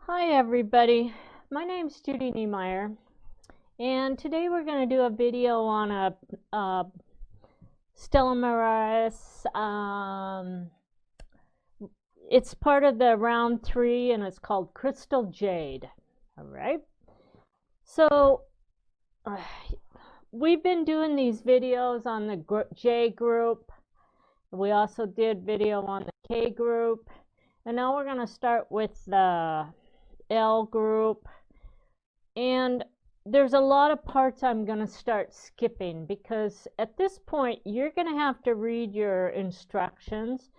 Hi everybody, my name's Judy Niemeyer, and today we're going to do a video on a Stella Maris. It's part of the round 3 and it's called Crystal Jade. Alright, so we've been doing these videos on the J group. We also did video on the K group, and now we're going to start with the L group, and there's a lot of parts I'm going to start skipping because at this point you're going to have to read your instructions,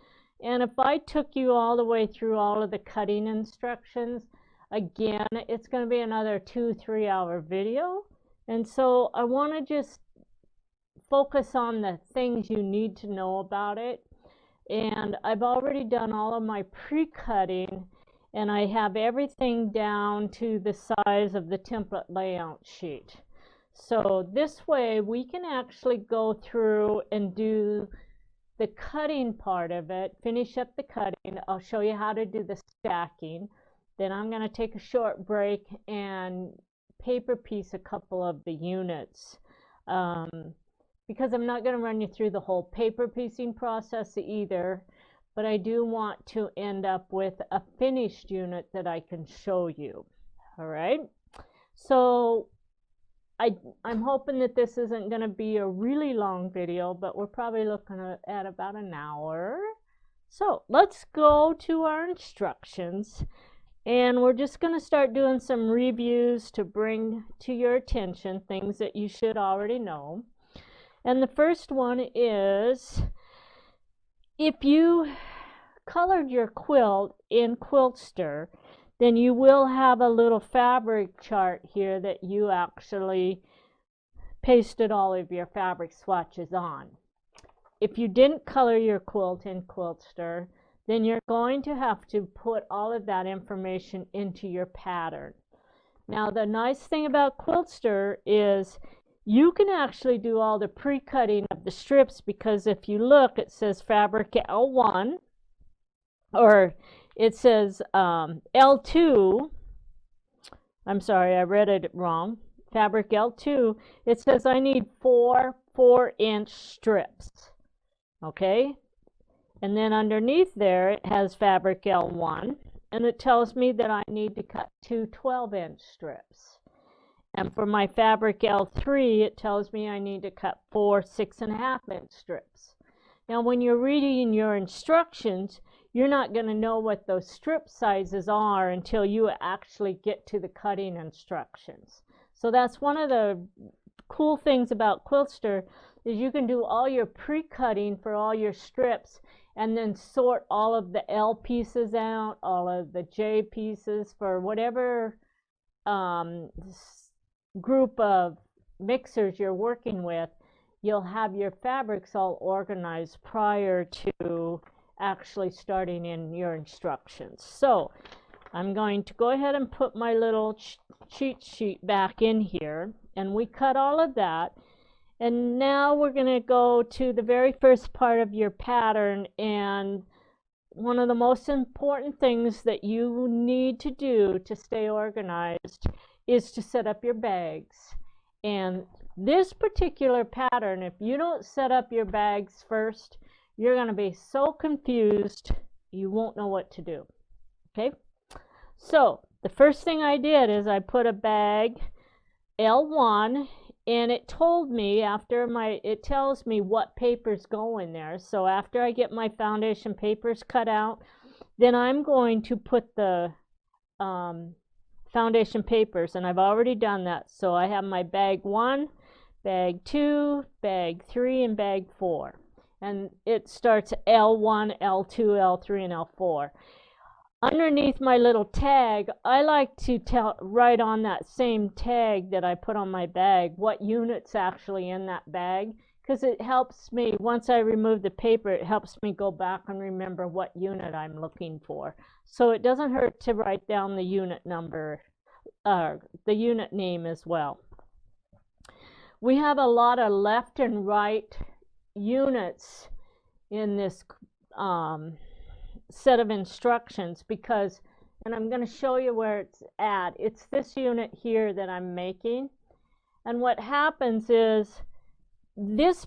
and if I took you all the way through all of the cutting instructions again, it's going to be another 2-3 hour video, and so I want to just focus on the things you need to know about it. And I've already done all of my pre-cutting, and I have everything down to the size of the template layout sheet. So this way we can actually go through and do the cutting part of it, finish up the cutting. I'll show you how to do the stacking. Then I'm going to take a short break and paper piece a couple of the units. Because I'm not going to run you through the whole paper piecing process either, but I do want to end up with a finished unit that I can show you. All right, so I'm hoping that this isn't going to be a really long video, but we're probably looking at about an hour. So let's go to our instructions, and we're just going to start doing some reviews to bring to your attention things that you should already know. And the first one is, if you colored your quilt in Quiltster, then you will have a little fabric chart here that you actually pasted all of your fabric swatches on. If you didn't color your quilt in Quiltster, then you're going to have to put all of that information into your pattern. Now, the nice thing about Quiltster is you can actually do all the pre-cutting of the strips, because if you look, it says fabric L1, or it says L2. I'm sorry, I read it wrong. Fabric L2. It says I need 4-inch strips. Okay? And then underneath there, it has fabric L1, and it tells me that I need to cut 2 12-inch strips. And for my fabric L3, it tells me I need to cut 4 6.5-inch strips. Now, when you're reading your instructions, you're not going to know what those strip sizes are until you actually get to the cutting instructions. So that's one of the cool things about Quiltster, is you can do all your pre-cutting for all your strips and then sort all of the L pieces out, all of the J pieces for whatever group of mixers you're working with. You'll have your fabrics all organized prior to actually starting in your instructions. So I'm going to go ahead and put my little cheat sheet back in here, and we cut all of that. And now we're going to go to the very first part of your pattern, and one of the most important things that you need to do to stay organized is to set up your bags. And this particular pattern, if you don't set up your bags first, you're going to be so confused you won't know what to do. Okay, so the first thing I did is I put a bag L1, and it told me it tells me what papers go in there. So after I get my foundation papers cut out, then I'm going to put the foundation papers, and I've already done that. So I have my bag 1, bag 2, bag 3, and bag 4. And it starts L1, L2, L3, and L4. Underneath my little tag, I like to write on that same tag that I put on my bag what unit's actually in that bag, because it helps me, once I remove the paper, it helps me go back and remember what unit I'm looking for. So it doesn't hurt to write down the unit number, the unit name as well. We have a lot of left and right units in this set of instructions, because and I'm going to show you where it's at. It's this unit here that I'm making. And what happens is this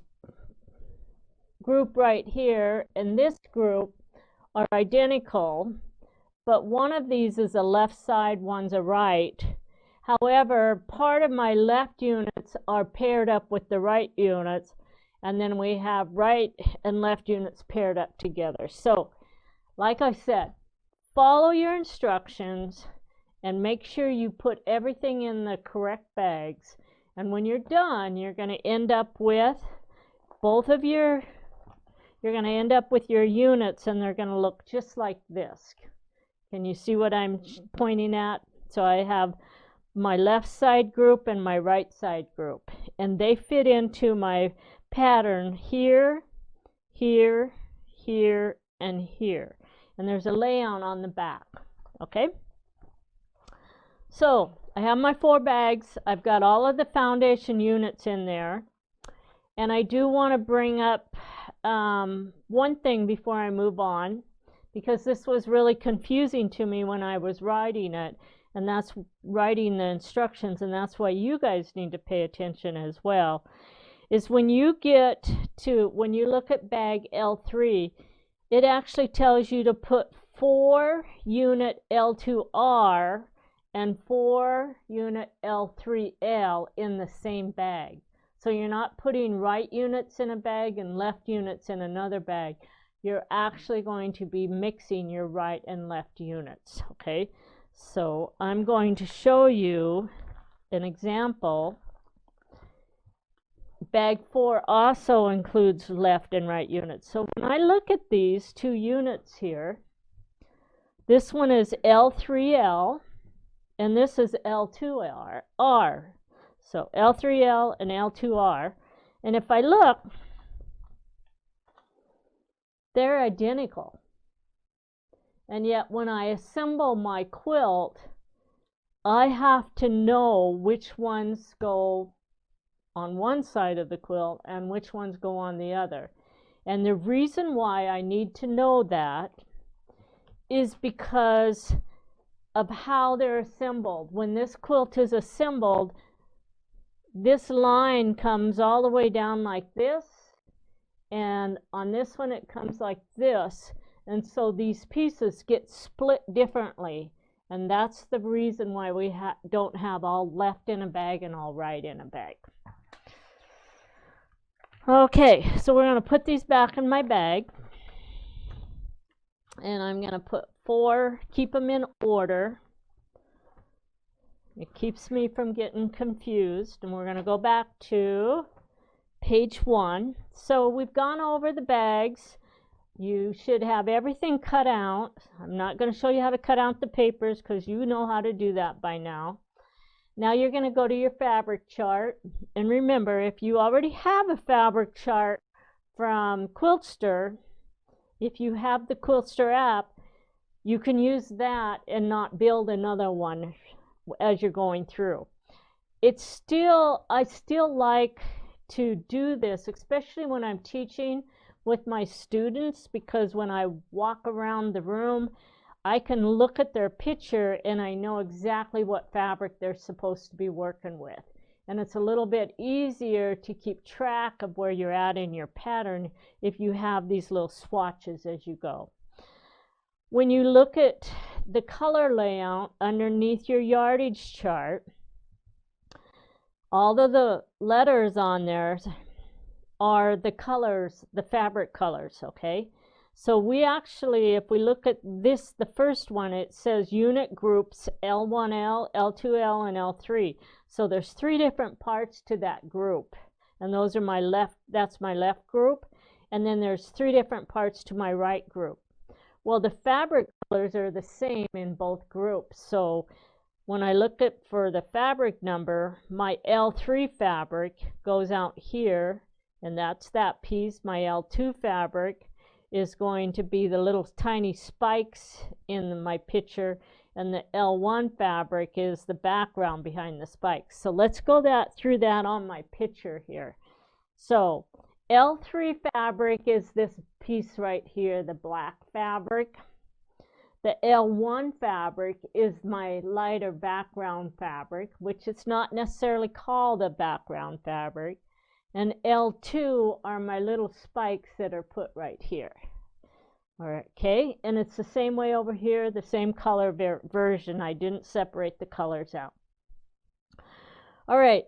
group right here and this group are identical, but one of these is a left side, one's a right. However, part of my left units are paired up with the right units, and then we have right and left units paired up together. So, like I said, follow your instructions and make sure you put everything in the correct bags. And when you're done, you're going to end up with you're going to end up with your units, and they're going to look just like this. Can you see what I'm pointing at? So I have my left side group and my right side group, and they fit into my pattern here, here, here, and here. And there's a layout on the back. Okay? So I have my 4 bags. I've got all of the foundation units in there. And I do want to bring up one thing before I move on, because this was really confusing to me when I was writing it, and that's writing the instructions, and that's why you guys need to pay attention as well, is when you look at bag L3, it actually tells you to put 4 unit L2R and 4 unit L3L in the same bag. So you're not putting right units in a bag and left units in another bag. You're actually going to be mixing your right and left units, okay? So I'm going to show you an example. Bag 4 also includes left and right units. So when I look at these 2 units here, this one is L3L and this is L2R. So L3L and L2R. And if I look, they're identical. And yet when I assemble my quilt, I have to know which ones go on one side of the quilt and which ones go on the other. And the reason why I need to know that is because of how they're assembled. When this quilt is assembled, this line comes all the way down like this, and on this one it comes like this, and so these pieces get split differently, and that's the reason why we don't have all left in a bag and all right in a bag. Okay, so we're going to put these back in my bag, and I'm going to put 4, keep them in order. It keeps me from getting confused, and we're going to go back to page 1. So we've gone over the bags. You should have everything cut out. I'm not going to show you how to cut out the papers because you know how to do that by now. Now you're going to go to your fabric chart, and remember, if you already have a fabric chart from Quiltster, if you have the Quiltster app, you can use that and not build another one as you're going through. I still like to do this, especially when I'm teaching with my students, because when I walk around the room, I can look at their picture and I know exactly what fabric they're supposed to be working with. And it's a little bit easier to keep track of where you're at in your pattern if you have these little swatches as you go. When you look at the color layout underneath your yardage chart, all of the letters on there are the colors, the fabric colors, okay? So we actually, if we look at this, the first one, it says unit groups L1L, L2L, and L3. So there's 3 different parts to that group. And those are my left, that's my left group. And then there's 3 different parts to my right group. Well, the fabric colors are the same in both groups. So when I look at for the fabric number, my L3 fabric goes out here, and that's that piece. My L2 fabric is going to be the little tiny spikes in my picture, and the L1 fabric is the background behind the spikes. So let's go through that on my picture here. So L3 fabric is this piece right here, the black fabric. The L1 fabric is my lighter background fabric, which is not necessarily called a background fabric. And L2 are my little spikes that are put right here. All right, okay, and it's the same way over here, the same color version. I didn't separate the colors out. All right,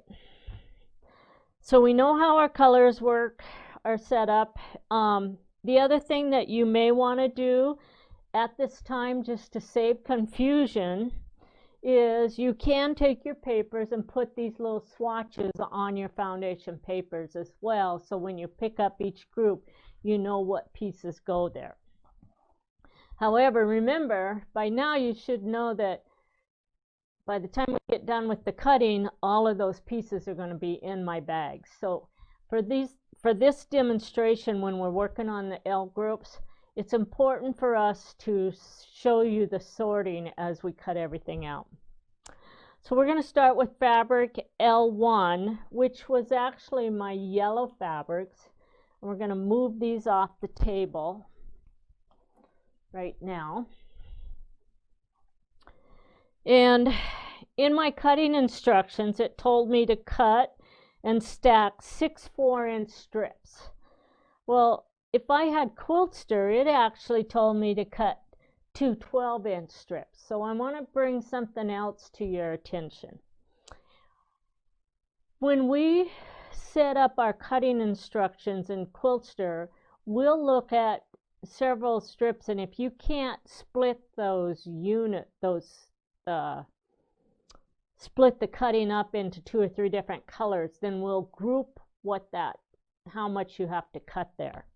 so we know how our colors work, are set up. The other thing that you may want to do at this time, just to save confusion, is you can take your papers and put these little swatches on your foundation papers as well, so when you pick up each group, you know what pieces go there. However, remember, by now you should know that by the time we get done with the cutting, all of those pieces are going to be in my bag. So for this demonstration, when we're working on the L groups, it's important for us to show you the sorting as we cut everything out. So we're going to start with fabric L1, which was actually my yellow fabrics. And we're going to move these off the table right now. And in my cutting instructions, it told me to cut and stack 6 4-inch strips. Well, if I had Quiltster, it actually told me to cut 2 12-inch strips. So I want to bring something else to your attention. When we set up our cutting instructions in Quiltster, we'll look at several strips, and if you can't split those split the cutting up into 2 or 3 different colors, then we'll group how much you have to cut there.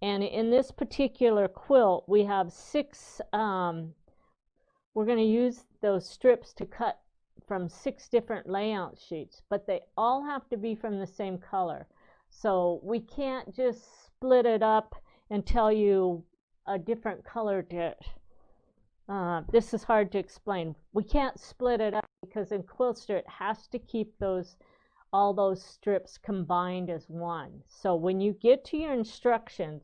And in this particular quilt, we have 6, we're going to use those strips to cut from 6 different layout sheets, but they all have to be from the same color. So we can't just split it up and tell you a different color to this is hard to explain. We can't split it up because in Quiltster it has to keep all those strips combined as one. So when you get to your instructions,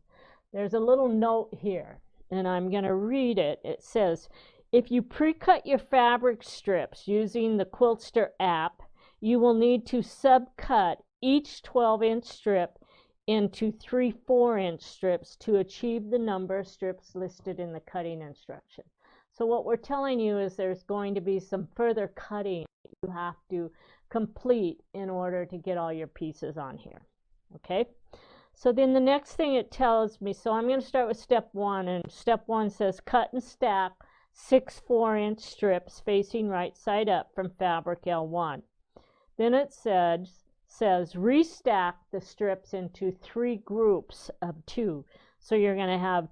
there's a little note here, and I'm going to read it. It says, if you pre-cut your fabric strips using the Quiltster app, you will need to subcut each 12-inch strip into 3 4-inch strips to achieve the number of strips listed in the cutting instruction. So what we're telling you is there's going to be some further cutting you have to complete in order to get all your pieces on here. Okay, so then the next thing it tells me, so I'm going to start with step 1, and step 1 says cut and stack 6 4-inch strips facing right side up from fabric L1. Then it says restack the strips into 3 groups of 2. So you're going to have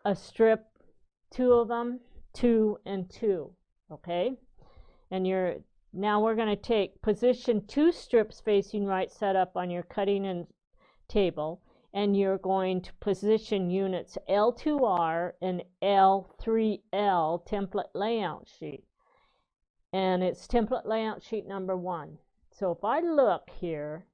a strip, 2 of them, 2 and 2. Okay, and now we're going to take position 2 strips facing right side up on your cutting table, and you're going to position units L2R and L3L template layout sheet, and it's template layout sheet number 1. So if I look here,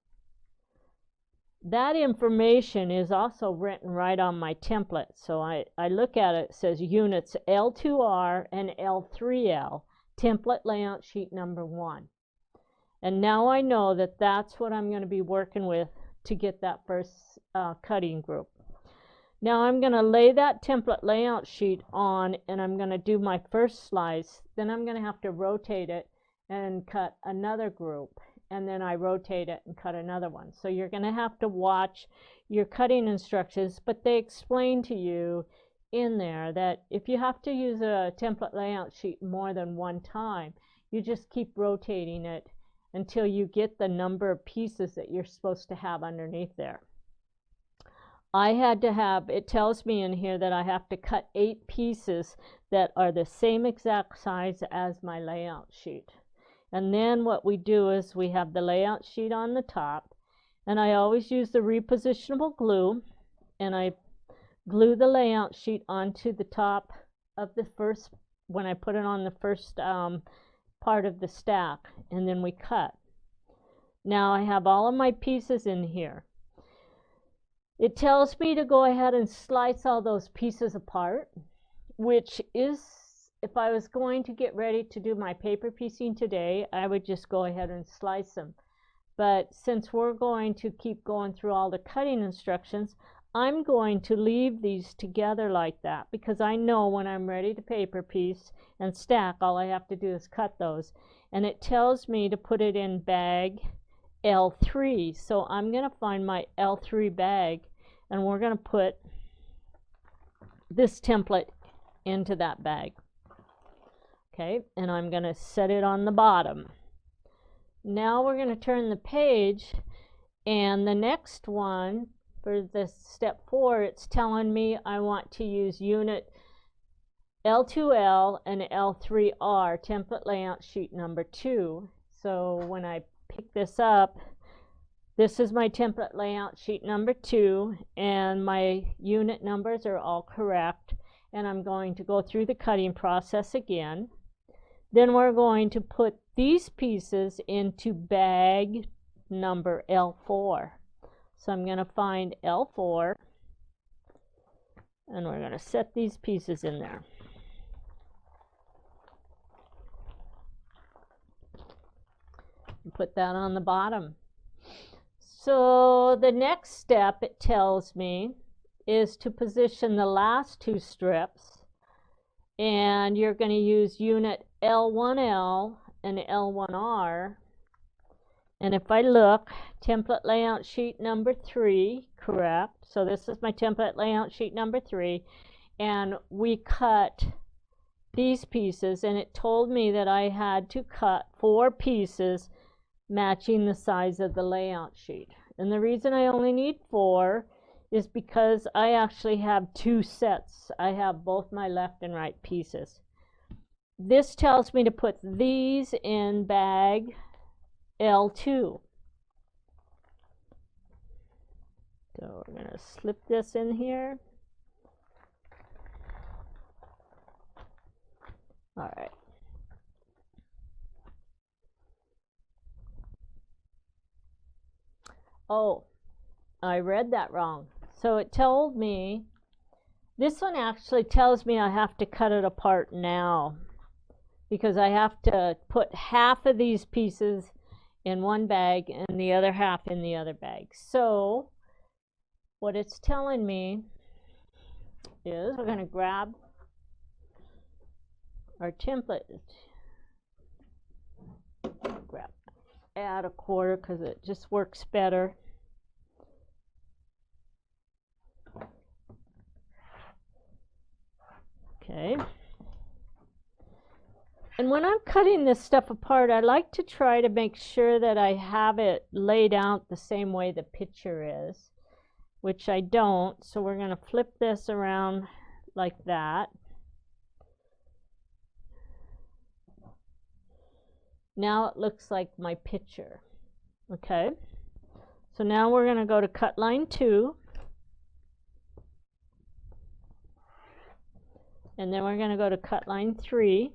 that information is also written right on my template. So I look at it, it says units L2R and L3L template layout sheet number 1. And now I know that that's what I'm going to be working with to get that first cutting group. Now I'm going to lay that template layout sheet on, and I'm going to do my first slice. Then I'm going to have to rotate it and cut another group, and then I rotate it and cut another one. So you're going to have to watch your cutting instructions, but they explain to you in there that if you have to use a template layout sheet more than one time, you just keep rotating it until you get the number of pieces that you're supposed to have underneath there. I had to have, it tells me in here that I have to cut 8 pieces that are the same exact size as my layout sheet. And then what we do is we have the layout sheet on the top, and I always use the repositionable glue, and I glue the layout sheet onto the top of the first, when I put it on the first part of the stack, and then we cut. Now I have all of my pieces in here. It tells me to go ahead and slice all those pieces apart, which is, if I was going to get ready to do my paper piecing today, I would just go ahead and slice them. But since we're going to keep going through all the cutting instructions, I'm going to leave these together like that, because I know when I'm ready to paper piece and stack, all I have to do is cut those. And it tells me to put it in bag L3. So I'm going to find my L3 bag, and we're going to put this template into that bag. Okay, and I'm going to set it on the bottom. Now we're going to turn the page, and the next one for this step 4, it's telling me I want to use unit L2L and L3R, template layout sheet number 2. So when I pick this up, this is my template layout sheet number 2, and my unit numbers are all correct, and I'm going to go through the cutting process again. Then we're going to put these pieces into bag number L4. So I'm going to find L4, and we're going to set these pieces in there. And put that on the bottom. So the next step, it tells me, is to position the last 2 strips, and you're going to use unit L1L and L1R. And if I look, template layout sheet number 3, correct. So this is my template layout sheet number 3, and we cut these pieces, and it told me that I had to cut 4 pieces matching the size of the layout sheet. And the reason I only need 4 is because I actually have 2 sets. I have both my left and right pieces. This tells me to put these in bag L2. So we're going to slip this in here. All right. Oh, I read that wrong. So it told me, this one actually tells me I have to cut it apart now, because I have to put half of these pieces in one bag and the other half in the other bag. So what it's telling me is we're going to grab our template, add a quarter because it just works better. Okay. And when I'm cutting this stuff apart, I like to try to make sure that I have it laid out the same way the picture is, which I don't. So we're going to flip this around like that. Now it looks like my picture. Okay. So now we're going to go to cut line 2. And then we're going to go to cut line 3.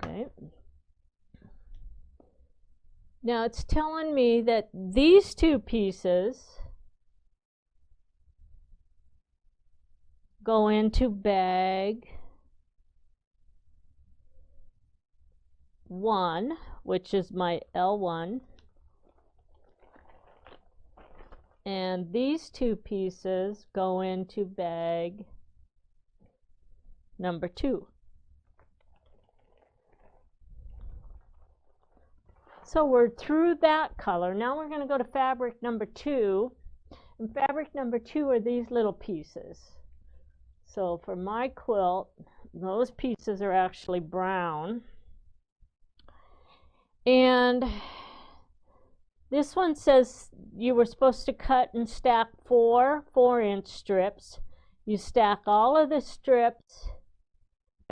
Okay. Now it's telling me that these 2 pieces go into bag 1, which is my L1, and these 2 pieces go into bag number 2. So we're through that color. Now we're going to go to fabric number 2, and fabric number 2 are these little pieces. So for my quilt, those pieces are actually brown. And this one says you were supposed to cut and stack 4 4-inch strips. You stack all of the strips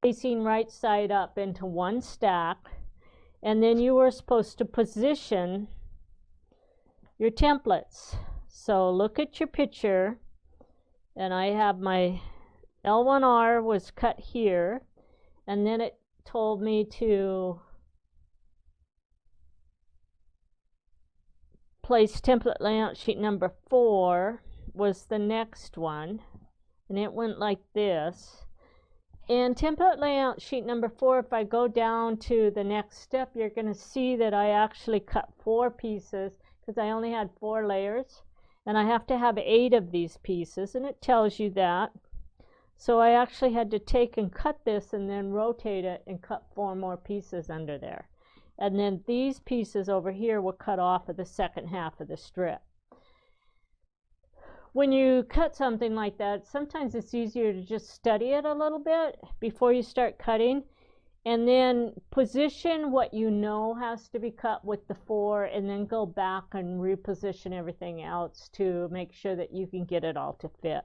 facing right side up into one stack, and then you were supposed to position your templates. So look at your picture, and I have my L1R was cut here, and then it told me to place template layout sheet number 4 was the next one, and it went like this. And template layout sheet number 4, if I go down to the next step, you're going to see that I actually cut 4 pieces because I only had 4 layers, and I have to have 8 of these pieces, and it tells you that. So I actually had to take and cut this and then rotate it and cut 4 more pieces under there. And then these pieces over here were cut off of the second half of the strip. When you cut something like that, sometimes it's easier to just study it a little bit before you start cutting, and then position what you know has to be cut with the 4, and then go back and reposition everything else to make sure that you can get it all to fit.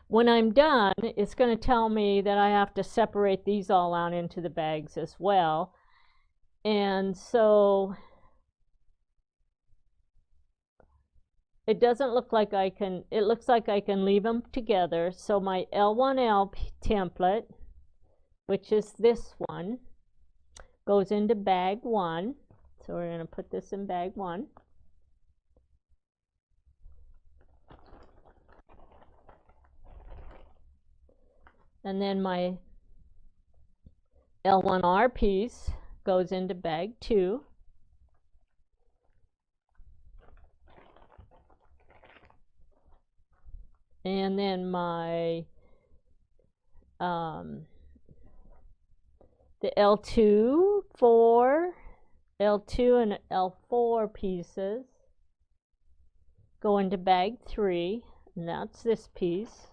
When I'm done, it's going to tell me that I have to separate these all out into the bags as well. And so it doesn't look like I can, it looks like I can leave them together. So my L1L template, which is this one, goes into bag 1. So we're going to put this in bag 1. And then my L1R piece goes into bag 2. And then my the L2, 4, L2 and L4 pieces go into bag 3, and that's this piece.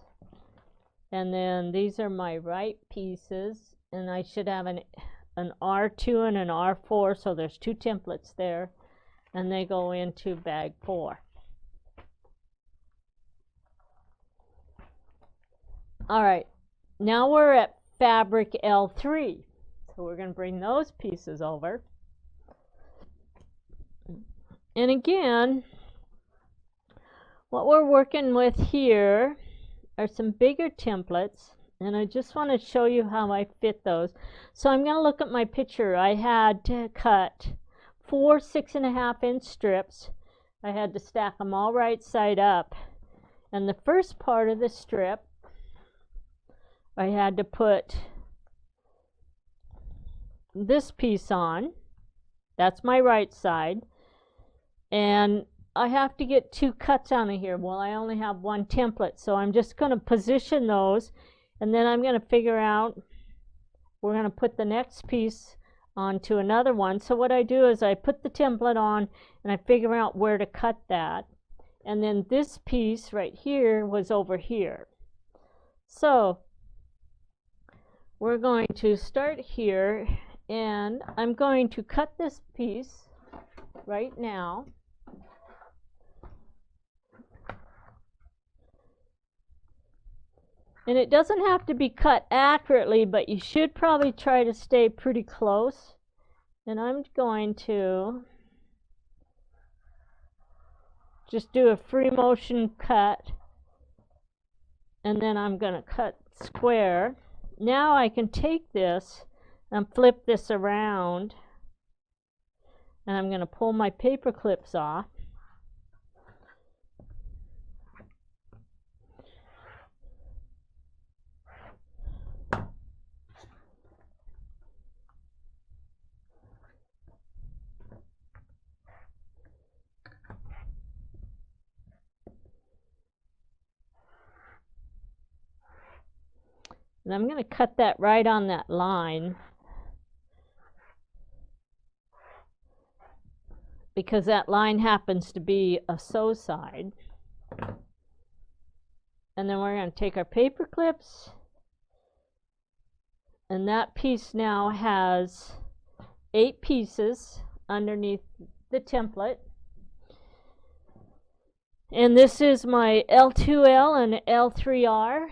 And then these are my right pieces, and I should have an R2 and an R4, so there's 2 templates there, and they go into bag 4. All right, now we're at fabric L3, so we're going to bring those pieces over. And again, what we're working with here are some bigger templates, and I just want to show you how I fit those. So I'm going to look at my picture. I had to cut 4 6.5-inch strips. I had to stack them all right side up, and the first part of the strip I had to put this piece on. That's my right side, and I have to get 2 cuts out of here. Well, I only have 1 template, so I'm just going to position those, and then I'm going to figure out, we're going to put the next piece onto another one. So what I do is I put the template on, and I figure out where to cut that, and then this piece right here was over here. So we're going to start here, and I'm going to cut this piece right now. And it doesn't have to be cut accurately, but you should probably try to stay pretty close. And I'm going to just do a free motion cut, and then I'm going to cut square. Now I can take this and flip this around, and I'm going to pull my paper clips off. And I'm going to cut that right on that line, because that line happens to be a sew side. And then we're going to take our paper clips, and that piece now has 8 pieces underneath the template. And this is my L2L and L3R.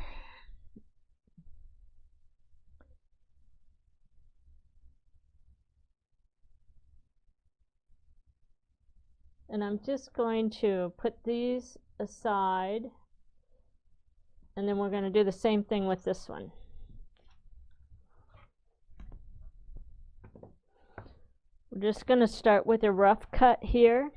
And I'm just going to put these aside, and then we're going to do the same thing with this one. We're just going to start with a rough cut here.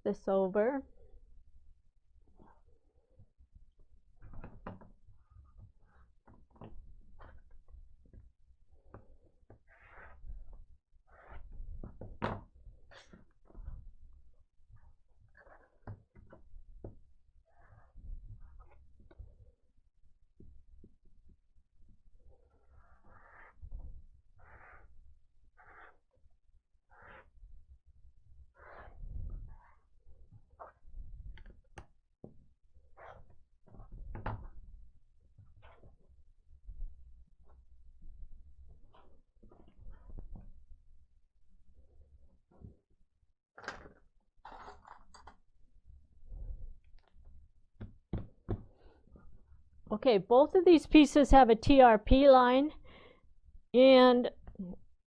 this over. Okay, both of these pieces have a TRP line, and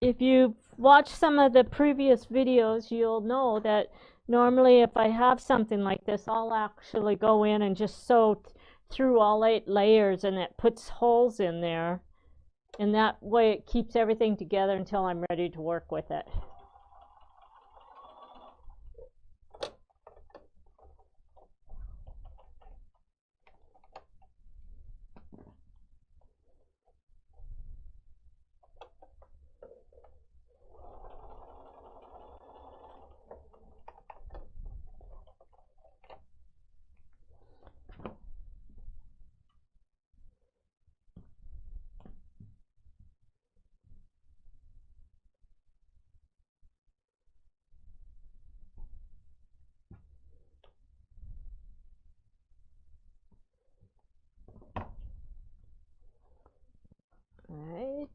if you've watched some of the previous videos, you'll know that normally if I have something like this, I'll actually go in and just sew through all 8 layers, and it puts holes in there, and that way it keeps everything together until I'm ready to work with it. Alright,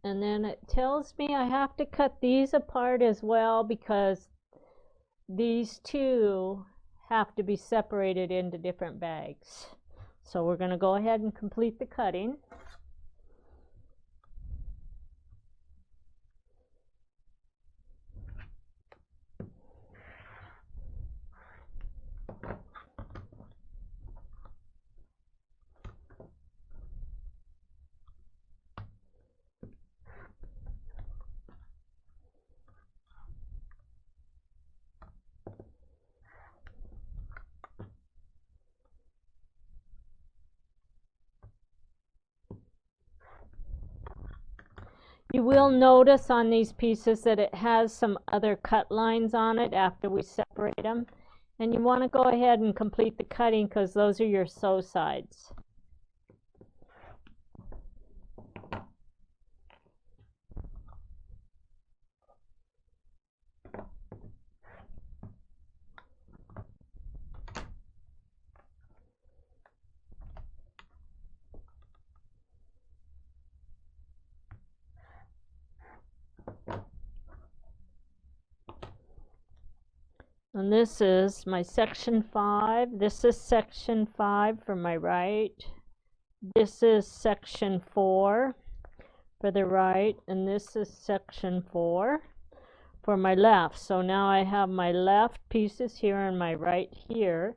and then it tells me I have to cut these apart as well because these two have to be separated into different bags. So we're going to go ahead and complete the cutting. You will notice on these pieces that it has some other cut lines on it after we separate them. And you want to go ahead and complete the cutting because those are your sew sides. And this is my section 5. This is section 5 for my right. This is section 4 for the right. And this is section 4 for my left. So now I have my left pieces here and my right here.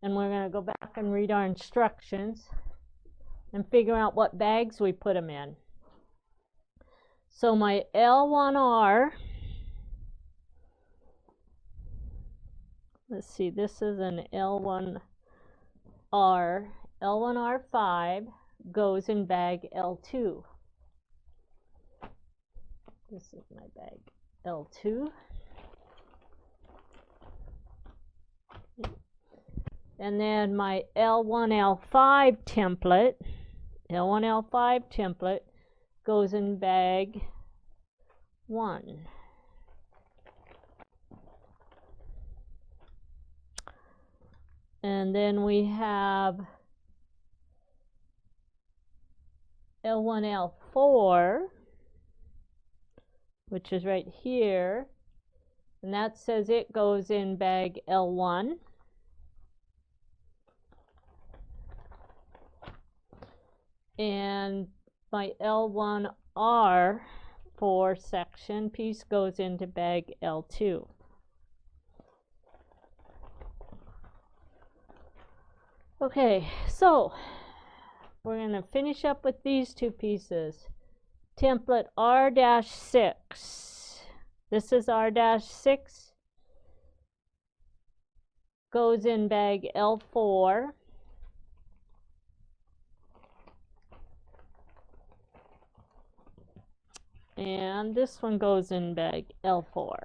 And we're going to go back and read our instructions and figure out what bags we put them in. So my L1R, let's see, this is an L1R. L1R5 goes in bag L2. This is my bag L2. And then my L1L5 template goes in bag 1. And then we have L1L4, which is right here, and that says it goes in bag L1. And my L1R4 section piece goes into bag L2. Okay, so we're going to finish up with these two pieces. Template R-6. This is R-6. goes in bag L4. And this one goes in bag L4.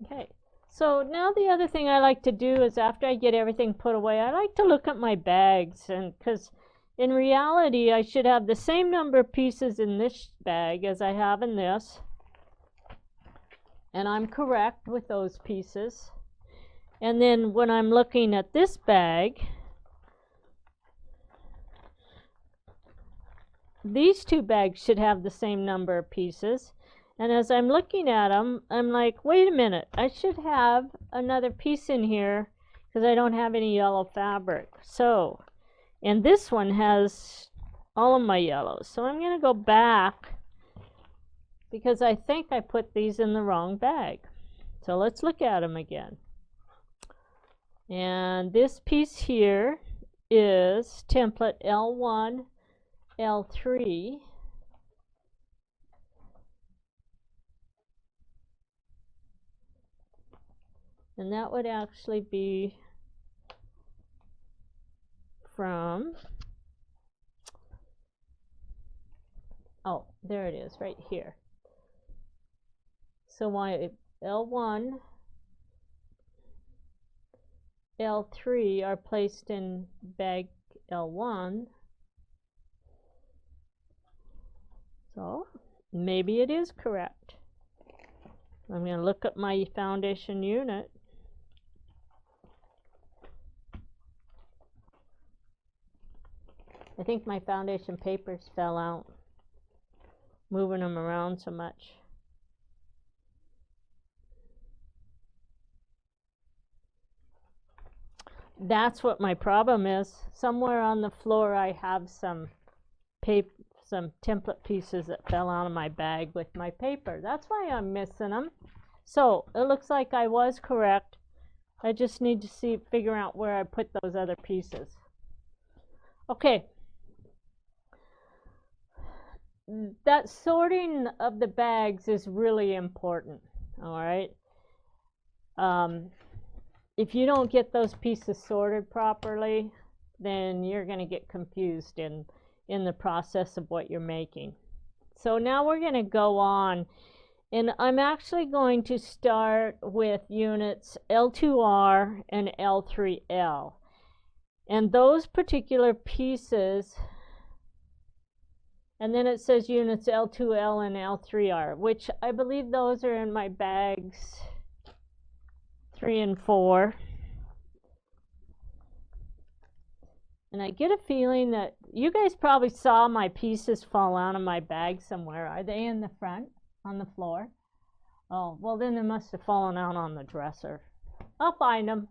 Okay, so now the other thing I like to do is after I get everything put away, I like to look at my bags, and because in reality I should have the same number of pieces in this bag as I have in this, and I'm correct with those pieces. And then when I'm looking at this bag, these two bags should have the same number of pieces. And as I'm looking at them, I'm like, wait a minute, I should have another piece in here because I don't have any yellow fabric. So, and this one has all of my yellows. So I'm going to go back because I think I put these in the wrong bag. So let's look at them again. And this piece here is template L1, L3. And that would actually be from, oh, there it is, right here. So my L1, L3 are placed in bag L1. So maybe it is correct. I'm going to look at my foundation unit. I think my foundation papers fell out, moving them around so much. That's what my problem is. Somewhere on the floor I have some template pieces that fell out of my bag with my paper. That's why I'm missing them. So it looks like I was correct. I just need to figure out where I put those other pieces. Okay. That sorting of the bags is really important. All right. If you don't get those pieces sorted properly, then you're going to get confused in the process of what you're making. So now we're going to go on, and I'm actually going to start with units L2R and L3L. And those particular pieces, and then it says units L2L and L3R, which I believe those are in my bags 3 and 4. And I get a feeling that you guys probably saw my pieces fall out of my bag somewhere. Are they in the front on the floor? Oh, well then they must have fallen out on the dresser. I'll find them.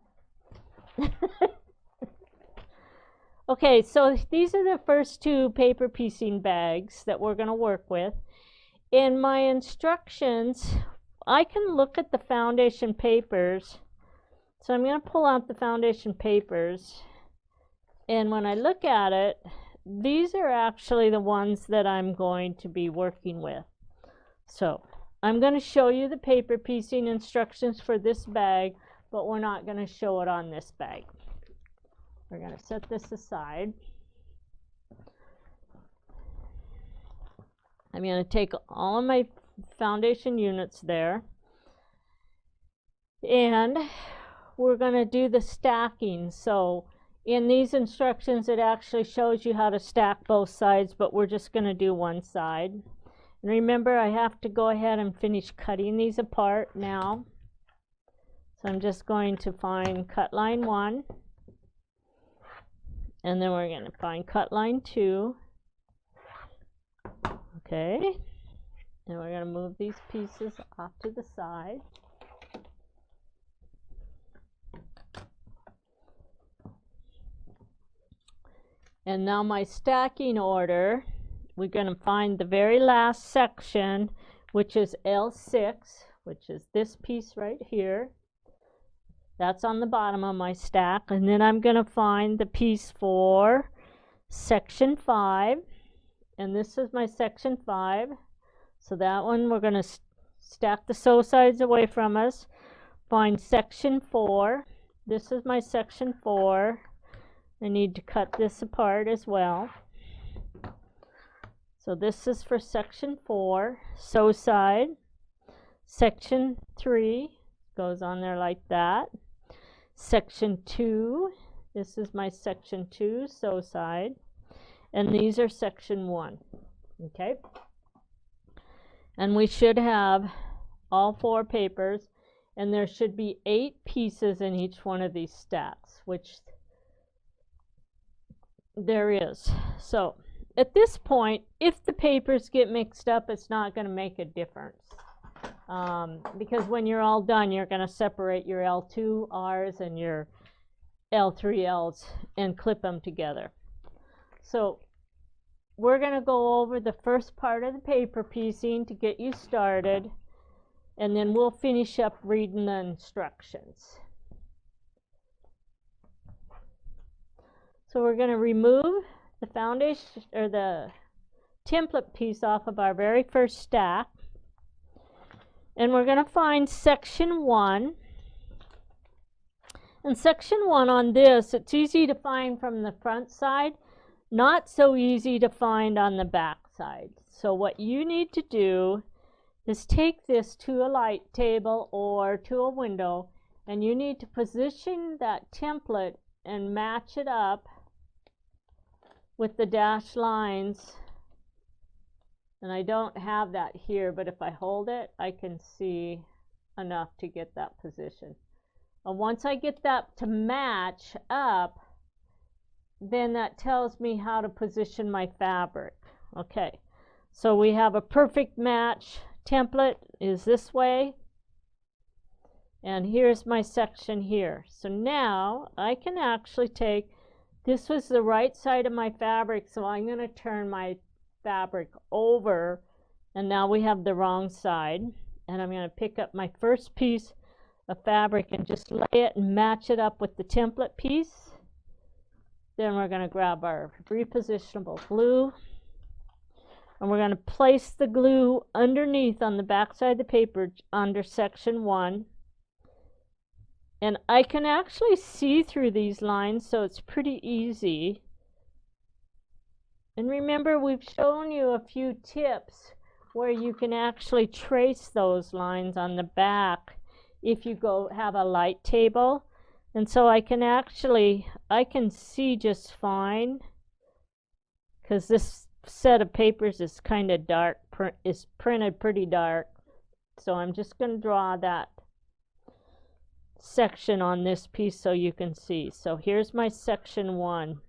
Okay, so these are the first two paper piecing bags that we're going to work with. In my instructions, I can look at the foundation papers. So I'm going to pull out the foundation papers. And when I look at it, these are actually the ones that I'm going to be working with. So I'm going to show you the paper piecing instructions for this bag, but we're not going to show it on this bag. We're going to set this aside. I'm going to take all of my foundation units there, and we're going to do the stacking. So in these instructions it actually shows you how to stack both sides, but we're just going to do one side. And remember, I have to go ahead and finish cutting these apart now. So I'm just going to find cut line 1, and then we're going to find cut line 2. Okay, and we're going to move these pieces off to the side. And now my stacking order, we're going to find the very last section, which is L6, which is this piece right here. That's on the bottom of my stack. And then I'm going to find the piece for section 5. And this is my section 5. So that one we're going to stack the sew sides away from us. find section 4. This is my section 4. I need to cut this apart as well. So this is for section 4, sew side. Section 3 goes on there like that. Section 2, this is my section 2 sew side. And these are section 1. Okay? And we should have all 4 papers, and there should be 8 pieces in each one of these stacks, which there is. So at this point, if the papers get mixed up, it's not going to make a difference. Because when you're all done, you're going to separate your L2Rs and your L3Ls and clip them together. So we're going to go over the first part of the paper piecing to get you started, and then we'll finish up reading the instructions. So we're going to remove the foundation or the template piece off of our very first stack, and we're going to find section 1. And section 1 on this, it's easy to find from the front side, not so easy to find on the back side. So what you need to do is take this to a light table or to a window, and you need to position that template and match it up with the dashed lines. And I don't have that here, but if I hold it, I can see enough to get that position. And once I get that to match up, then that tells me how to position my fabric. Okay, so we have a perfect match. Template is this way, and here's my section here. So now I can actually take, this was the right side of my fabric, so I'm going to turn my fabric over, and now we have the wrong side, and I'm going to pick up my first piece of fabric and just lay it and match it up with the template piece. Then we're going to grab our repositionable glue, and we're going to place the glue underneath on the back side of the paper under section 1. And I can actually see through these lines, so it's pretty easy. And remember, we've shown you a few tips where you can actually trace those lines on the back if you go have a light table. And so I can see just fine, because this set of papers is kind of dark, is printed pretty dark. So I'm just going to draw that section on this piece so you can see. So here's my section 1.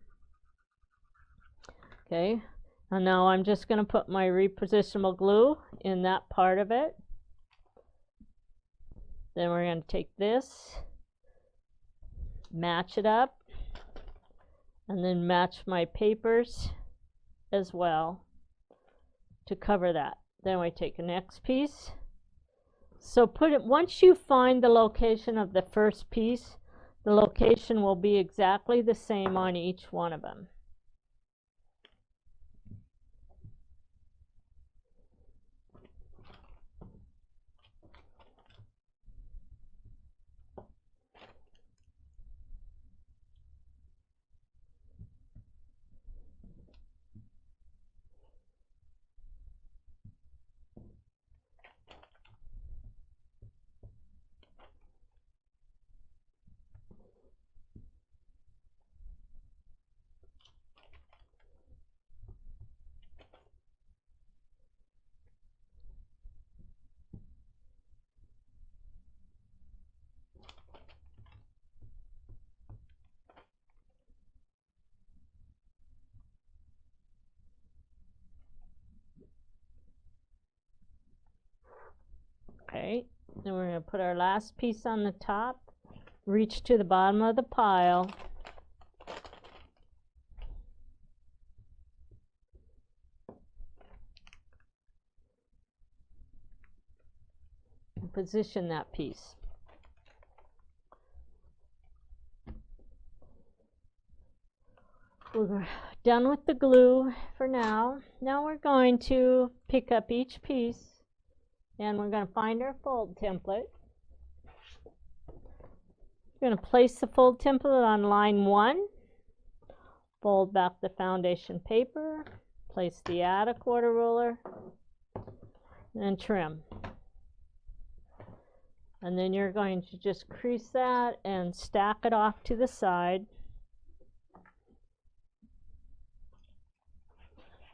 Okay, and now I'm just going to put my repositionable glue in that part of it. Then we're going to take this, match it up, and then match my papers as well to cover that. Then we take the next piece. So once you find the location of the first piece, the location will be exactly the same on each one of them. Okay, then we're going to put our last piece on the top, reach to the bottom of the pile, and position that piece. We're done with the glue for now. Now we're going to pick up each piece, and we're going to find our fold template. going to place the fold template on line 1, fold back the foundation paper, place the add a quarter ruler, and trim. And then you're going to just crease that and stack it off to the side.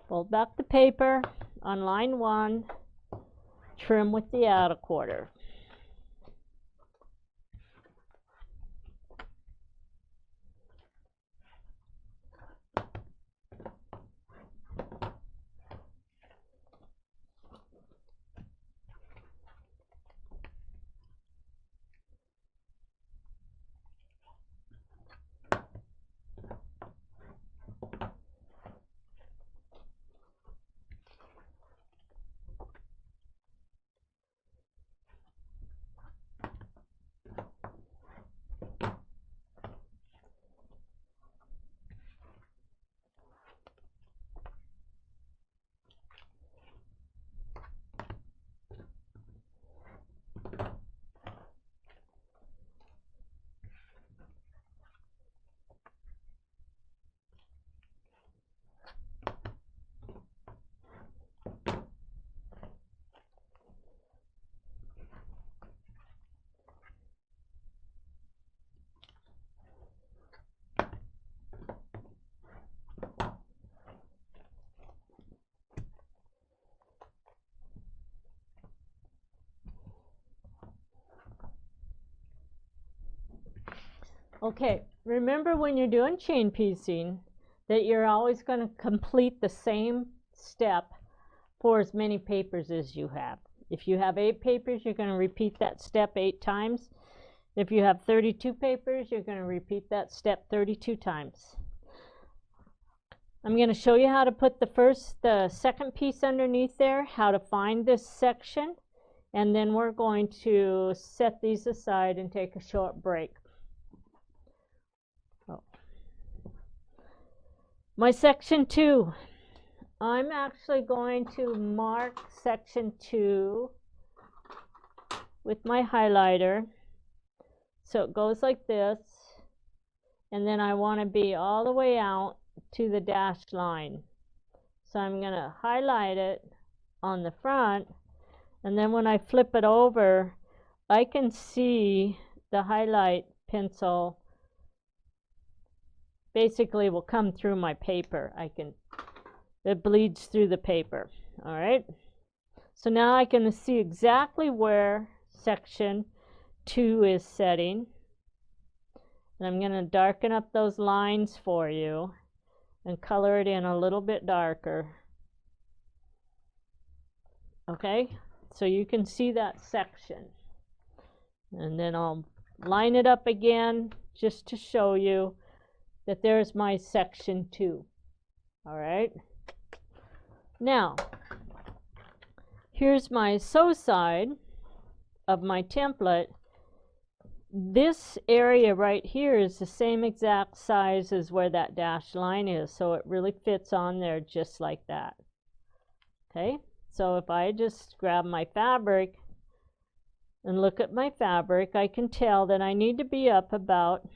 Fold back the paper on line 1, trim with the add a quarter. Okay, remember when you're doing chain piecing that you're always going to complete the same step for as many papers as you have. If you have 8 papers, you're going to repeat that step 8 times. If you have 32 papers, you're going to repeat that step 32 times. I'm going to show you how to put the second piece underneath there, how to find this section, and then we're going to set these aside and take a short break. My section 2, I'm actually going to mark section 2 with my highlighter. So it goes like this, and then I want to be all the way out to the dashed line. So I'm going to highlight it on the front, and then when I flip it over, I can see the highlight pencil basically will come through my paper. It bleeds through the paper. All right. So now I can see exactly where section 2 is setting. And I'm going to darken up those lines for you and color it in a little bit darker. Okay. So you can see that section. And then I'll line it up again just to show you that there's my section 2. All right. Now, here's my sew side of my template. This area right here is the same exact size as where that dashed line is, so it really fits on there just like that. Okay, so if I just grab my fabric and look at my fabric, I can tell that I need to be up about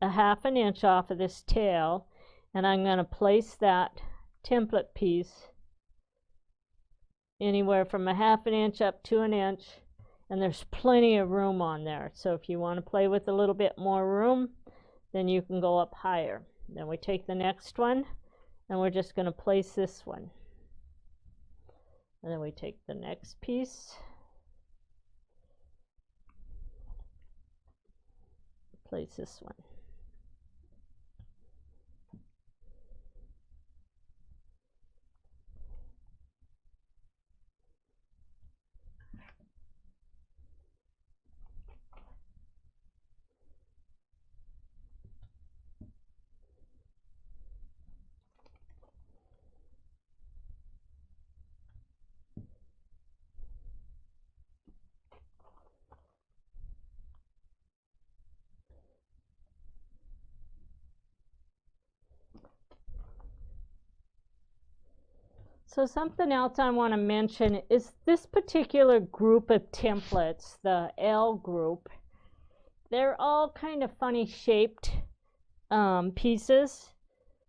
a 1/2 inch off of this tail, and I'm going to place that template piece anywhere from a 1/2 inch up to 1 inch, and there's plenty of room on there. So if you want to play with a little bit more room, then you can go up higher. Then we take the next one, and we're just going to place this one, and then we take the next piece, place this one. So something else I want to mention is this particular group of templates, the L group, they're all kind of funny shaped pieces.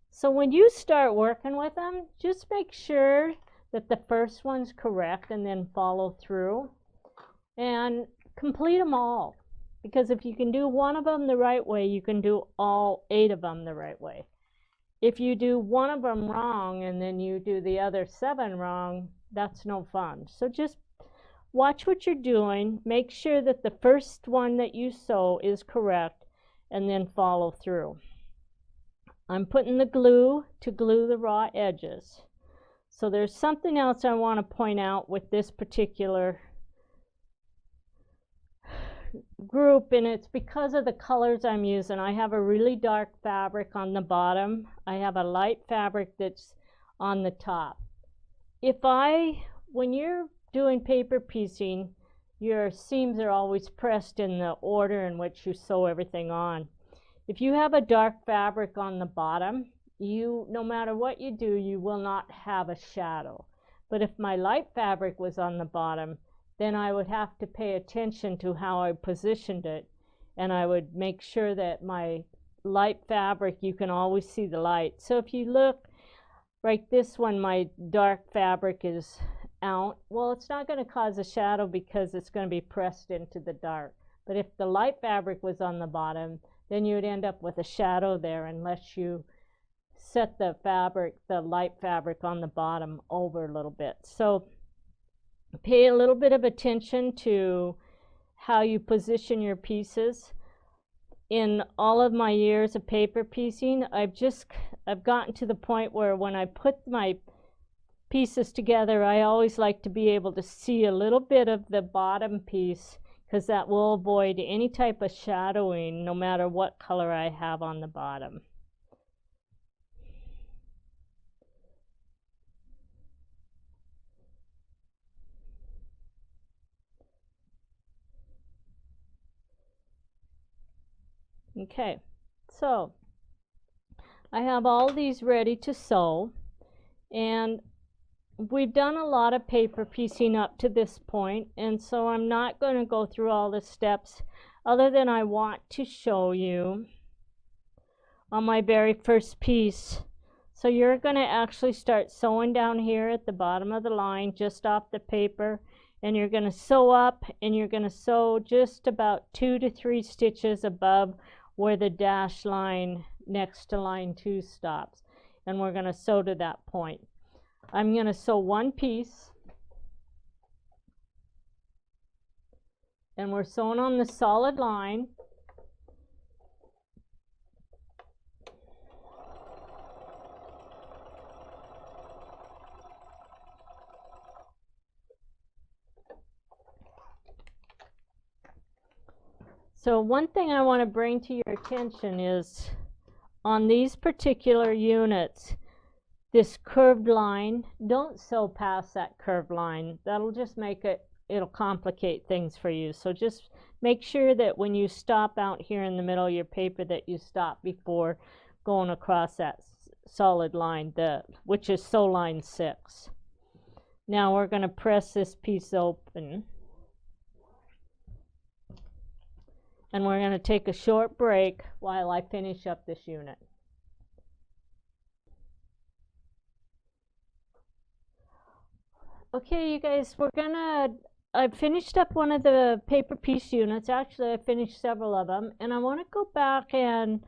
So when you start working with them, just make sure that the first one's correct and then follow through and complete them all. Because if you can do one of them the right way, you can do all 8 of them the right way. If you do one of them wrong and then you do the other 7 wrong, that's no fun. So just watch what you're doing, make sure that the first one that you sew is correct, and then follow through. I'm putting the glue to glue the raw edges. So there's something else I want to point out with this particular group, and it's because of the colors I'm using. I have a really dark fabric on the bottom. I have a light fabric that's on the top. When you're doing paper piecing, your seams are always pressed in the order in which you sew everything on. If you have a dark fabric on the bottom, no matter what you do, you will not have a shadow. But if my light fabric was on the bottom, then I would have to pay attention to how I positioned it, and I would make sure that my light fabric, you can always see the light. So if you look like this one, my dark fabric is out. Well, it's not going to cause a shadow because it's going to be pressed into the dark. But if the light fabric was on the bottom, then you'd end up with a shadow there unless you set the light fabric on the bottom over a little bit. So pay a little bit of attention to how you position your pieces. In all of my years of paper piecing, I've gotten to the point where when I put my pieces together, I always like to be able to see a little bit of the bottom piece, because that will avoid any type of shadowing no matter what color I have on the bottom. Okay, so I have all these ready to sew, and we've done a lot of paper piecing up to this point, and so I'm not going to go through all the steps other than I want to show you on my very first piece. So you're going to actually start sewing down here at the bottom of the line just off the paper, and you're going to sew up, and you're going to sew just about 2 to 3 stitches above where the dash line next to line 2 stops, and we're going to sew to that point. I'm going to sew one piece, and we're sewing on the solid line. So one thing I want to bring to your attention is on these particular units, this curved line, don't sew past that curved line. That'll just it'll complicate things for you. So just make sure that when you stop out here in the middle of your paper that you stop before going across that solid line, which is sew line 6. Now we're going to press this piece open. And we're going to take a short break while I finish up this unit. Okay, you guys, I finished up one of the paper piece units. Actually, I finished several of them. And I want to go back and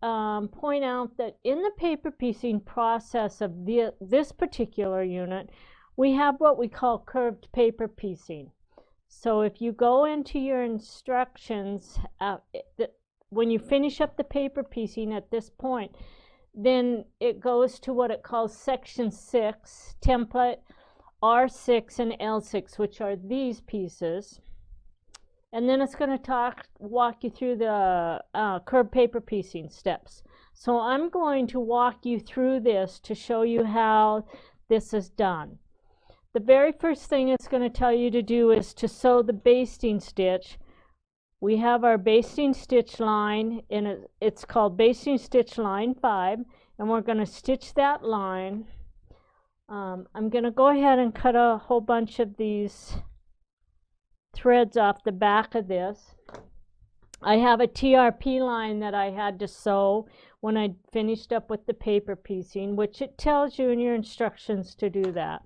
point out that in the paper piecing process of this particular unit, we have what we call curved paper piecing. So if you go into your instructions, when you finish up the paper piecing at this point, then it goes to what it calls section 6, template R6 and L6, which are these pieces. And then it's going to walk you through the curved paper piecing steps. So I'm going to walk you through this to show you how this is done. The very first thing it's going to tell you to do is to sew the basting stitch. We have our basting stitch line, and it's called basting stitch line 5, and we're going to stitch that line. I'm going to go ahead and cut a whole bunch of these threads off the back of this. I have a TRP line that I had to sew when I finished up with the paper piecing, which it tells you in your instructions to do that.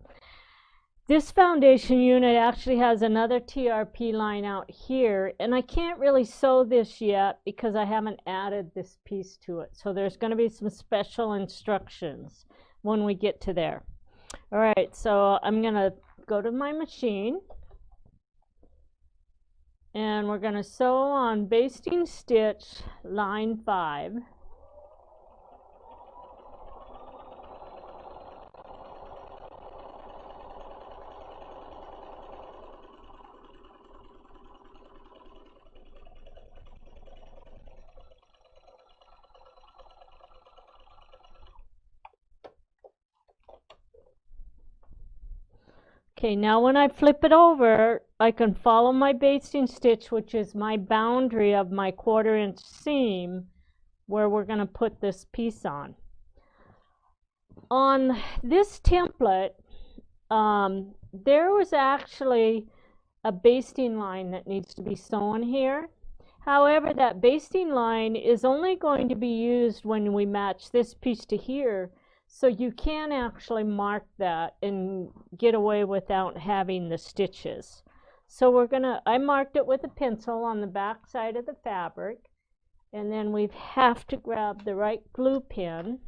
This foundation unit actually has another TRP line out here, and I can't really sew this yet because I haven't added this piece to it. So there's going to be some special instructions when we get to there. All right, so I'm going to go to my machine. And we're going to sew on basting stitch line 5. Okay, now when I flip it over, I can follow my basting stitch, which is my boundary of my 1/4 inch seam, where we're going to put this piece on. On this template, there was actually a basting line that needs to be sewn here. However, that basting line is only going to be used when we match this piece to here, so you can actually mark that and get away without having the stitches. So I marked it with a pencil on the back side of the fabric, and then we have to grab the right glue pin.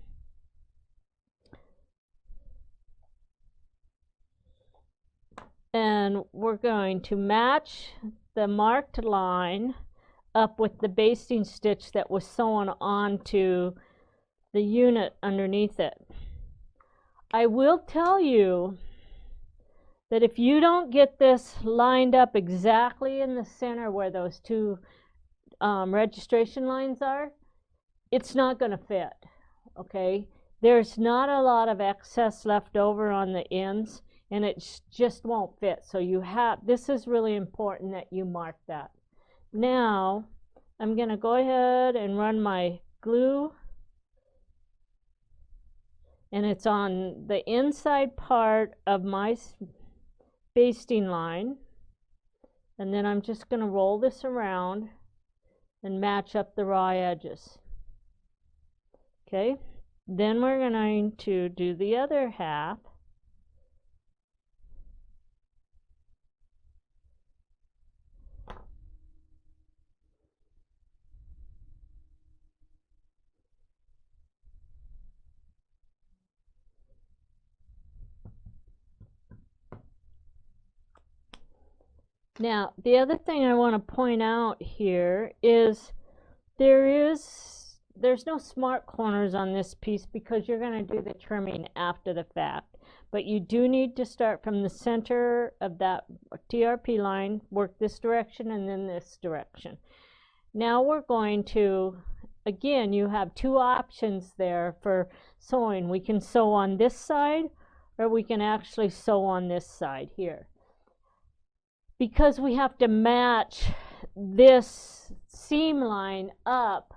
And we're going to match the marked line up with the basting stitch that was sewn onto the unit underneath it. I will tell you that if you don't get this lined up exactly in the center where those two registration lines are, it's not going to fit, okay? There's not a lot of excess left over on the ends, and it just won't fit. So this is really important that you mark that. Now, I'm going to go ahead and run my glue, and it's on the inside part of my basting line, and then I'm just going to roll this around and match up the raw edges. Okay, then we're going to do the other half. Now, the other thing I want to point out here is there's no smart corners on this piece because you're going to do the trimming after the fact. But you do need to start from the center of that TRP line, work this direction and then this direction. Now we're going to, again, you have two options there for sewing. We can sew on this side, or we can actually sew on this side here. Because we have to match this seam line up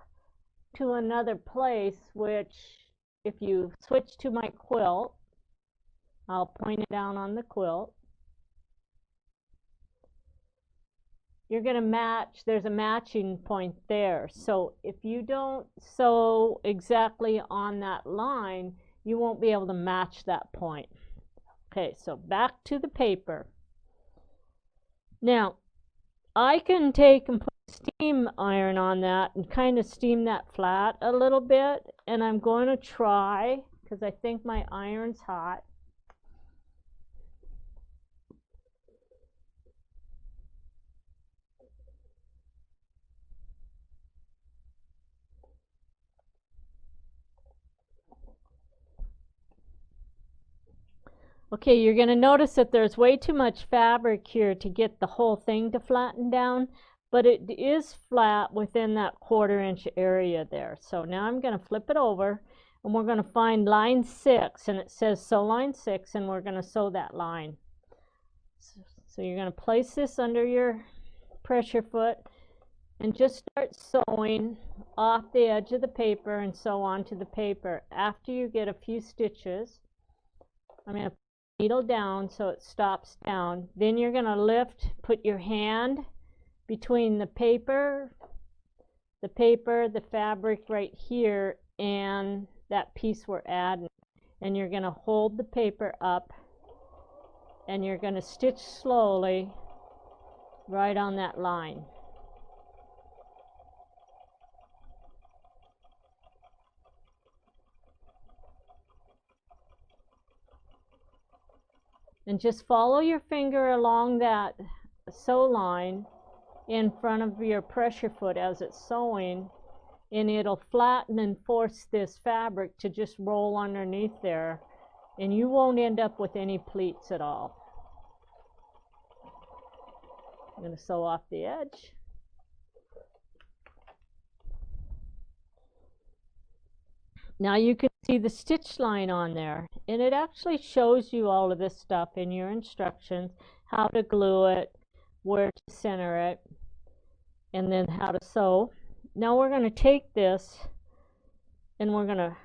to another place, which if you switch to my quilt, I'll point it down on the quilt. You're going to match, there's a matching point there. So if you don't sew exactly on that line, you won't be able to match that point. Okay, so back to the paper. Now, I can take and put a steam iron on that and kind of steam that flat a little bit, and I'm going to try, because I think my iron's hot. Okay, you're going to notice that there's way too much fabric here to get the whole thing to flatten down, but it is flat within that 1/4 inch area there. So now I'm going to flip it over, and we're going to find line 6, and it says sew line 6, and we're going to sew that line. So you're going to place this under your pressure foot and just start sewing off the edge of the paper and sew onto the paper. After you get a few stitches, I'm going to needle down so it stops down. Then you're going to put your hand between the paper the paper, the fabric right here, and that piece we're adding. And you're going to hold the paper up and you're going to stitch slowly right on that line. And just follow your finger along that sew line in front of your pressure foot as it's sewing, and it'll flatten and force this fabric to just roll underneath there, and you won't end up with any pleats at all. I'm going to sew off the edge. Now you can see the stitch line on there, and it actually shows you all of this stuff in your instructions, how to glue it, where to center it, and then how to sew. Now we're going to take this and we're going to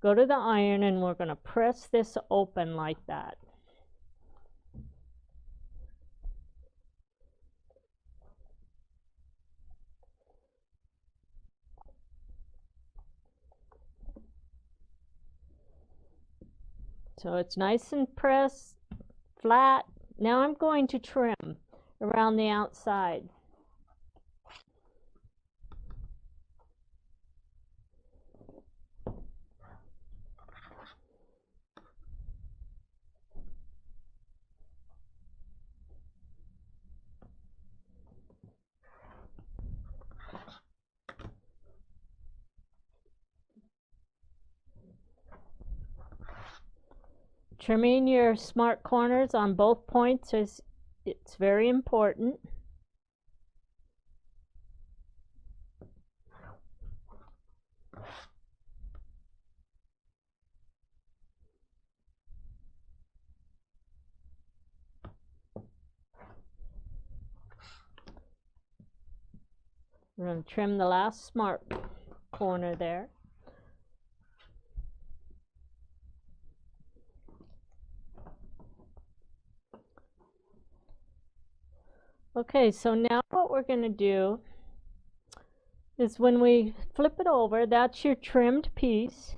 go to the iron and we're going to press this open like that. So it's nice and pressed, flat. Now I'm going to trim around the outside. Trimming your smart corners on both points it's very important. We're going to trim the last smart corner there. Okay, so now what we're going to do is when we flip it over, that's your trimmed piece.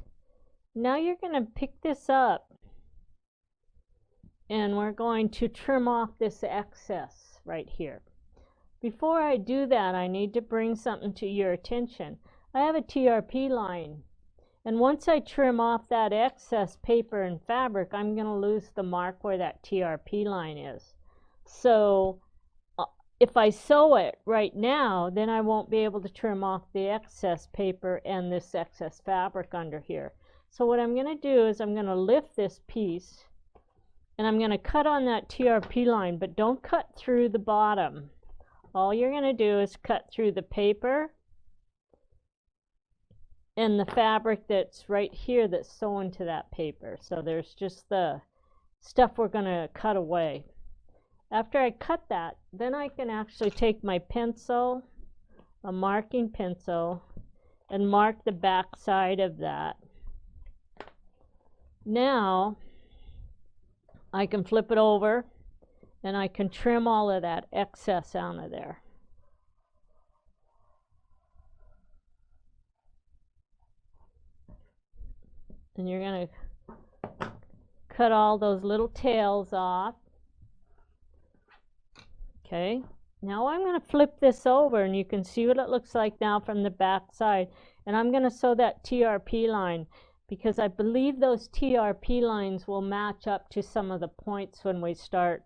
Now you're going to pick this up and we're going to trim off this excess right here. Before I do that, I need to bring something to your attention. I have a TRP line, and once I trim off that excess paper and fabric, I'm going to lose the mark where that TRP line is. So if I sew it right now, then I won't be able to trim off the excess paper and this excess fabric under here. So what I'm going to do is I'm going to lift this piece and I'm going to cut on that TRP line, but don't cut through the bottom. All you're going to do is cut through the paper and the fabric that's right here that's sewn to that paper. So there's just the stuff we're going to cut away. After I cut that, then I can actually take my pencil, a marking pencil, and mark the back side of that. Now I can flip it over and I can trim all of that excess out of there. And you're going to cut all those little tails off. Okay, now I'm going to flip this over and you can see what it looks like now from the back side. And I'm going to sew that TRP line because I believe those TRP lines will match up to some of the points when we start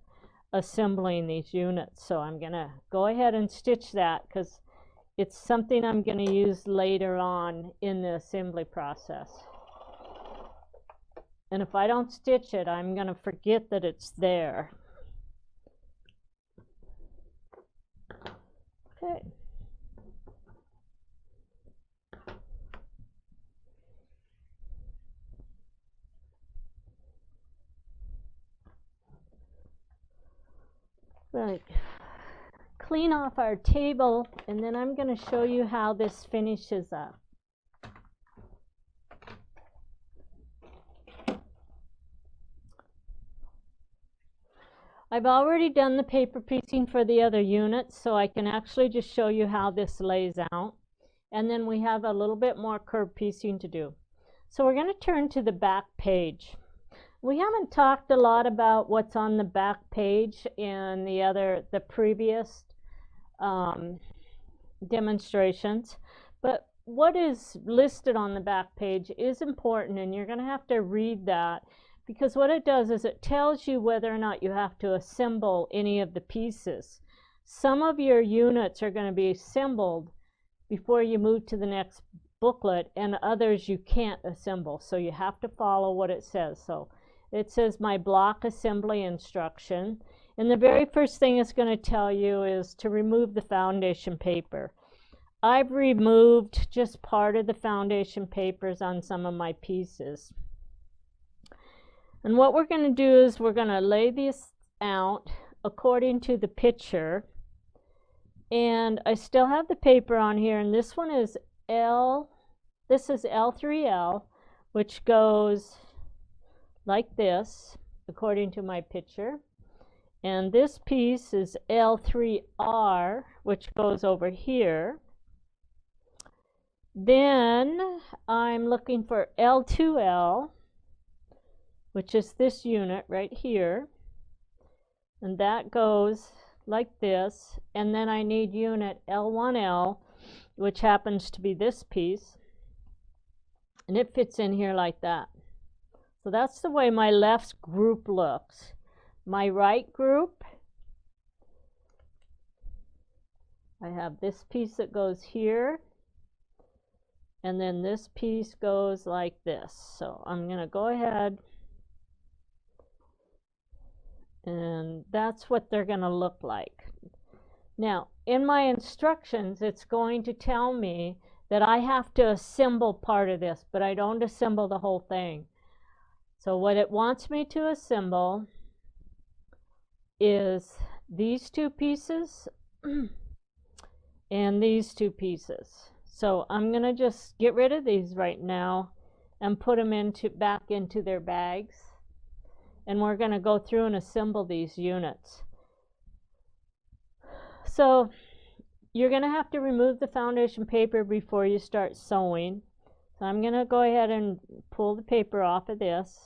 assembling these units. So I'm going to go ahead and stitch that because it's something I'm going to use later on in the assembly process. And if I don't stitch it, I'm going to forget that it's there. Okay. Right. Clean off our table, and then I'm going to show you how this finishes up. I've already done the paper piecing for the other units, so I can actually just show you how this lays out. and then we have a little bit more curved piecing to do. So we're going to turn to the back page. We haven't talked a lot about what's on the back page in the previous demonstrations, but what is listed on the back page is important, and you're going to have to read that, because what it does is it tells you whether or not you have to assemble any of the pieces. Some of your units are going to be assembled before you move to the next booklet, and others you can't assemble, so you have to follow what it says. So it says my block assembly instruction, and the very first thing it's going to tell you is to remove the foundation paper. I've removed just part of the foundation papers on some of my pieces. And what we're going to do is we're going to lay this out according to the picture. And I still have the paper on here, and this one is this is L3L, which goes like this according to my picture. And this piece is L3R, which goes over here. Then I'm looking for L2L, which is this unit right here, and that goes like this. And then I need unit L1L, which happens to be this piece, and it fits in here like that. So that's the way my left group looks. My right group, I have this piece that goes here, and then this piece goes like this. So I'm going to go ahead, and that's what they're going to look like. Now, in my instructions, it's going to tell me that I have to assemble part of this, but I don't assemble the whole thing. So what it wants me to assemble is these two pieces and these two pieces. So I'm going to just get rid of these right now and put them back into their bags. And we're going to go through and assemble these units. So you're going to have to remove the foundation paper before you start sewing. So I'm going to go ahead and pull the paper off of this.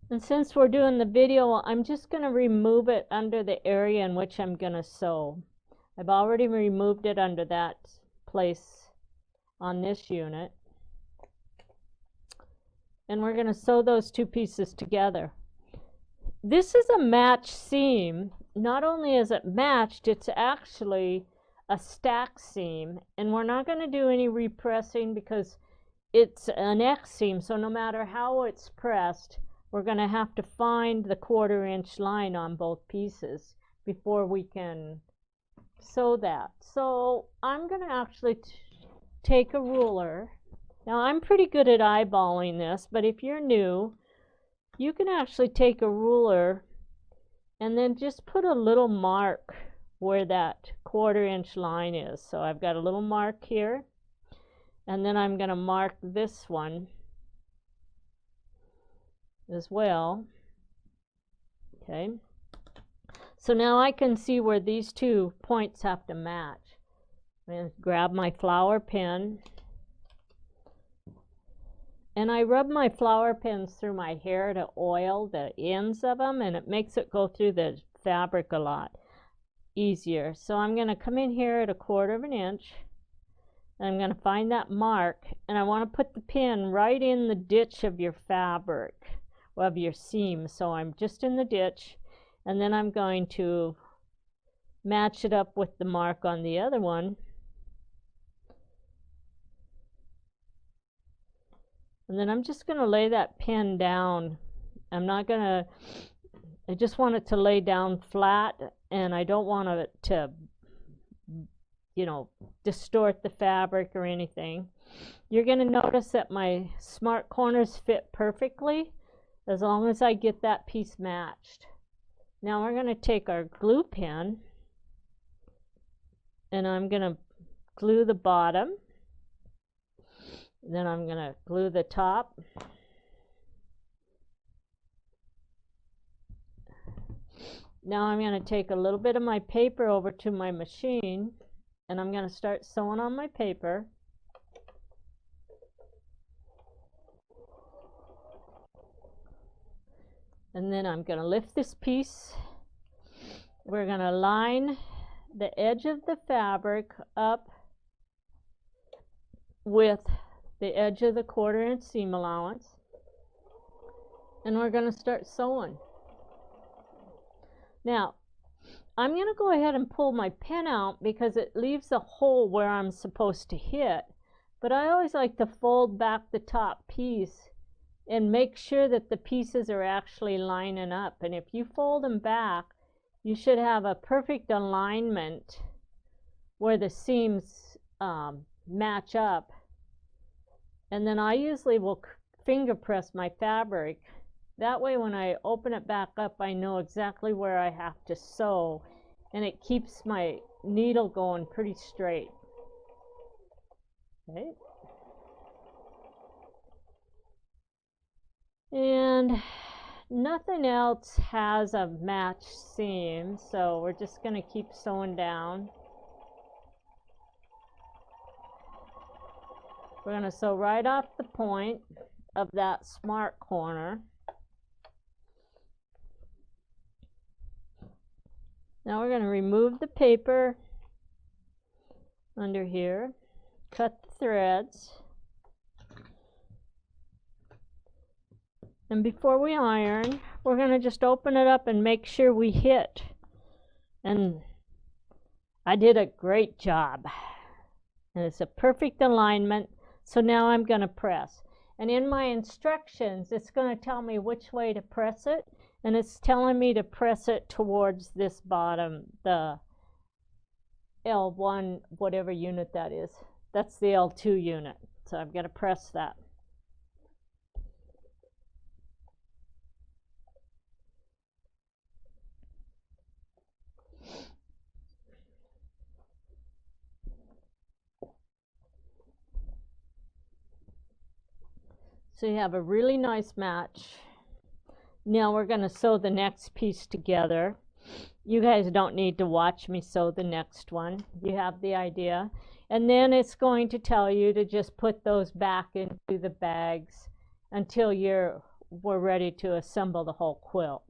And since we're doing the video, I'm just going to remove it under the area in which I'm going to sew. I've already removed it under that place on this unit. And we're going to sew those two pieces together. This is a matched seam. Not only is it matched, it's actually a stack seam. And we're not going to do any repressing because it's an X seam. So no matter how it's pressed, we're going to have to find the 1/4 inch line on both pieces before we can sew that. So I'm going to actually take a ruler. Now I'm pretty good at eyeballing this, but if you're new, you can actually take a ruler and then just put a little mark where that 1/4 inch line is. So I've got a little mark here, and then I'm going to mark this one as well. Okay, so now I can see where these two points have to match. I'm going to grab my flower pen, and I rub my flower pens through my hair to oil the ends of them, and it makes it go through the fabric a lot easier. So I'm going to come in here at 1/4 inch, and I'm going to find that mark, and I want to put the pin right in the ditch of your fabric, of your seam. So I'm just in the ditch, and then I'm going to match it up with the mark on the other one. And then I'm just going to lay that pin down. I just want it to lay down flat, and I don't want it to, you know, distort the fabric or anything. You're going to notice that my smart corners fit perfectly as long as I get that piece matched. Now we're going to take our glue pen, and I'm going to glue the bottom. Then I'm going to glue the top. Now I'm going to take a little bit of my paper over to my machine, and I'm going to start sewing on my paper. And then I'm going to lift this piece. We're going to line the edge of the fabric up with the edge of the 1/4 inch seam allowance, and we're going to start sewing. Now I'm going to go ahead and pull my pin out because it leaves a hole where I'm supposed to hit, but I always like to fold back the top piece and make sure that the pieces are actually lining up. And if you fold them back, you should have a perfect alignment where the seams match up. And then I usually will finger press my fabric. That way when I open it back up, I know exactly where I have to sew, and it keeps my needle going pretty straight. Okay. And nothing else has a matched seam, so we're just going to keep sewing down. We're going to sew right off the point of that smart corner. Now we're going to remove the paper under here, cut the threads, and before we iron, we're going to just open it up and make sure we hit. And I did a great job, and it's a perfect alignment. So now I'm going to press, and in my instructions it's going to tell me which way to press it, and it's telling me to press it towards this bottom, the L1 whatever unit that is. That's the L2 unit, so I'm going to press that. So you have a really nice match. Now we're going to sew the next piece together. You guys don't need to watch me sew the next one. You have the idea. And then it's going to tell you to just put those back into the bags until we're ready to assemble the whole quilt.